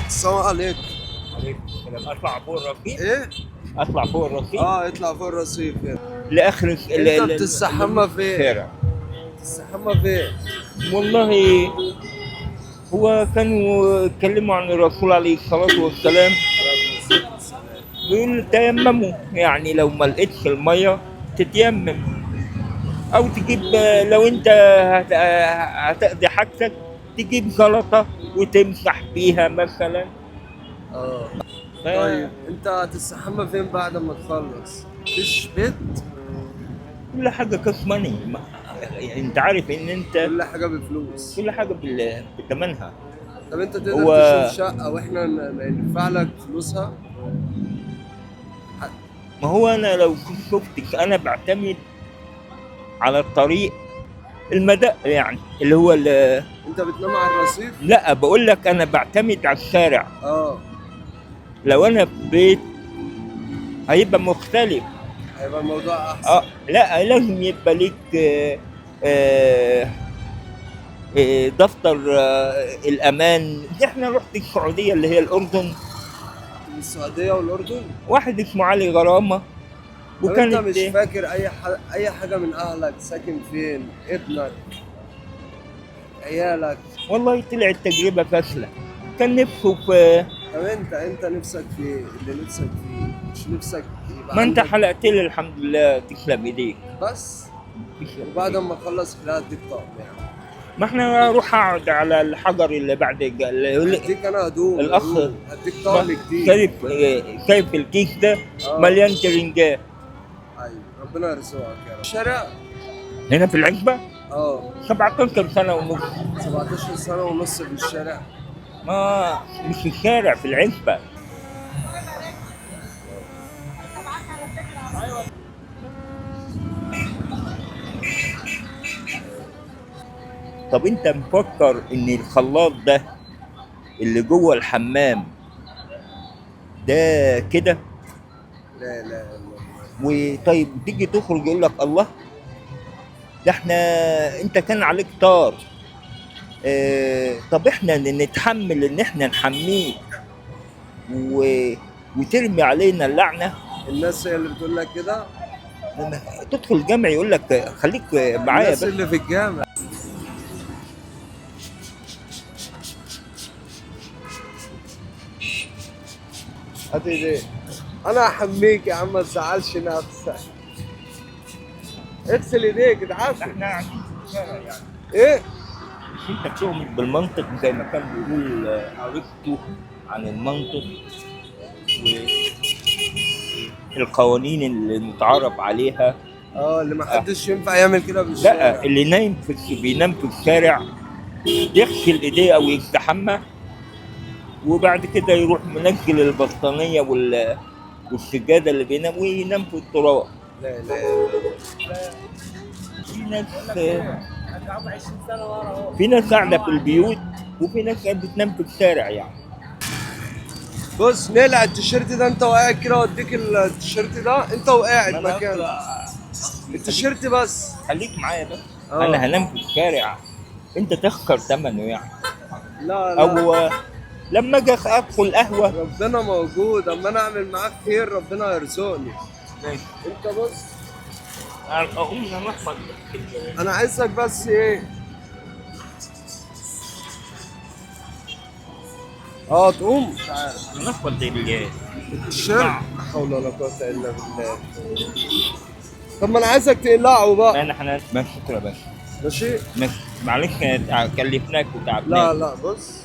السلام عليكم. عليكم السلام. اطلع فوق الرصيف. ايه؟ اطلع فوق الرصيف اه اطلع فوق الرصيف هنا. لاخر انت بتستحمى فين؟ الشارع. بتستحمى فين؟ والله هو كانوا اتكلموا عن الرسول عليه الصلاه والسلام، بيقول تيمموا، يعني لو ما لقيتش الميه تتيمم، او تجيب، لو انت هتقضي حاجتك تجيب زلطه وتمسح بيها مثلا. اه ف... طيب انت هتستحمى فين بعد ما تخلص؟ مفيش بيت؟ كل حاجه كاس ماني، يعني انت عارف ان انت كل حاجة بفلوس. كل حاجه بثمنها. طب انت تقدر هو تشوف شقة واحنا ندفع لك فلوسها؟ ما هو انا لو كنت شفتك انا بعتمد على الطريق، المدى يعني اللي هو انت بتنام على الرصيف؟ لا، بقول لك انا بعتمد على الشارع. اه لو انا في بيت هيبقى مختلف. هيبقى الموضوع احسن. لا، لازم يبقى ليك آه دفتر الامان. احنا رحت السعوديه اللي هي الاردن، من السعودية والأردن؟ واحد اسمه علي غرامه، طب انت وكانت مش فاكر اي حاجة من اهلك؟ ساكن فين؟ ابنك؟ عيالك؟ والله طلعت تجربه فاشله. كان نفسه في، طب انت نفسك في ايه؟ اللي نفسك فيه مش نفسك يبقى ما انت عندك حلقت لي الحمد لله، تسلم ايديك. بس؟ تسلم وبعد إيديك. ما اخلص كده هديك طقم يعني. ما احنا اروح اقعد على الحجر اللي بعد هديك انا هدوم الاخ. هديك طقم جديد. شايف الكيس ده اه مليان ترنجات. ايوه ربنا يرزقك يا رب. الشارع؟ هنا في العزبه اه 17 سنه ونص. 17 سنة ونص في الشارع. ما مش في الشارع، في العزبه. طب انت مفكر ان الخلاط ده اللي جوه الحمام ده كده؟ لا لا لا. وطيب تيجي تخرج يقول لك الله، ده احنا انت كان عليك طار. طب احنا نتحمل ان احنا نحميك و... وترمي علينا اللعنه؟ الناس هي اللي بتقول لك كده؟ لما تدخل جامع يقول لك خليك معايا الناس بس. اللي في الجامع. هات ايديك. انا هحميك يا عم، ما تزعلش نفسك. اغسل ايديك اتعافى. احنا قاعدين في الشارع يعني. ايه؟ مش انت بتؤمن بالمنطق زي ما كان بيقول ارسطو عن المنطق والقوانين اللي متعارف عليها؟ اه اللي ما حدش ينفع يعمل كده في لا، الشارع. اللي بينام في الشارع يغسل ايديه او يستحمى، وبعد كده يروح منزل البطانيه والسجاده اللي بينام وينام في التراب. لا لا. في ناس في ناس قاعده في البيوت، وفي ناس قاعده بتنام في الشارع يعني. بص نقلع التيشيرت ده انت وقاعد كده، واديك التيشيرت ده انت وقاعد ما أنا مكانك. التيشيرت بس. خليك معايا بس. اه. انا هنام في الشارع، انت تخسر ثمنه يعني. لا لا. او لما اجي ادخل قهوه. ربنا موجود، اما انا اعمل معاك خير ربنا يرزقني. ماشي. انت بص اقوم نحفظ. انا عايزك بس ايه. اه تقوم نحفظ التيشيرت. لا حول ولا قوة الا بالله. طب ما انا عايزك تقلعه بقى. انا حنان ماشي شكرا بس. ماشي. ماشي، معلش كلفناك لا وتعبناك. لا بص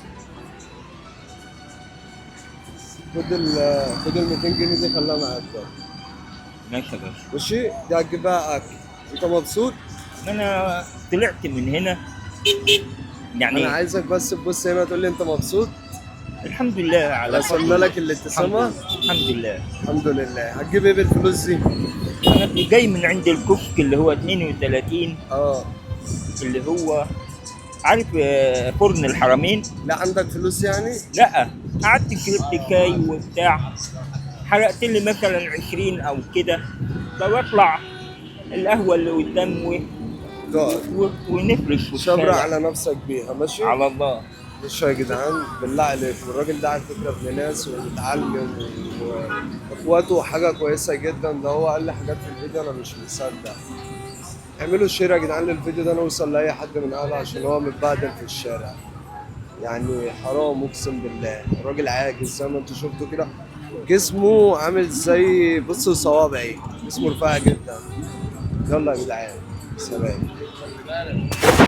خد ال 200 جنيه دي خليها معاك بقى. ماشي يا باشا. ماشي دي هتجيبها اكل. انت مبسوط؟ انا طلعت من هنا يعني. انا عايزك بس تبص هنا تقول لي انت مبسوط. الحمد لله على رسمنا لك الحمد الابتسامه. الحمد لله. الحمد لله. هتجيب ايه بالفلوس دي؟ انا جاي من عند الكشك اللي هو 32، اه اللي هو عارف فرن الحرمين. لا عندك فلوس يعني؟ لا، قعدت شربت شاي وبتاع، حرقت لي مثلا 20 او كده، فبطلع القهوه اللي قدام تقعد ونفرش في شبرق الشارع. على نفسك بيها. ماشي على الله. مش يا جدعان بالله عليكم، الراجل ده على فكرة ابن ناس ومتعلم واخواته حاجة كويسة جدا. ده هو قال لي حاجات في الفيديو انا مش مصدق. اعملوا شير يا جدعان للفيديو ده نوصل لأي حد من اهله، عشان هو متبهدل في الشارع. يعني حرام اقسم بالله، الراجل عاجز زي ما انتوا شفتوا كده، جسمه عامل زي بصوا صوابعي، جسمه رفيع جدا. يلا يا جدعان، سلام.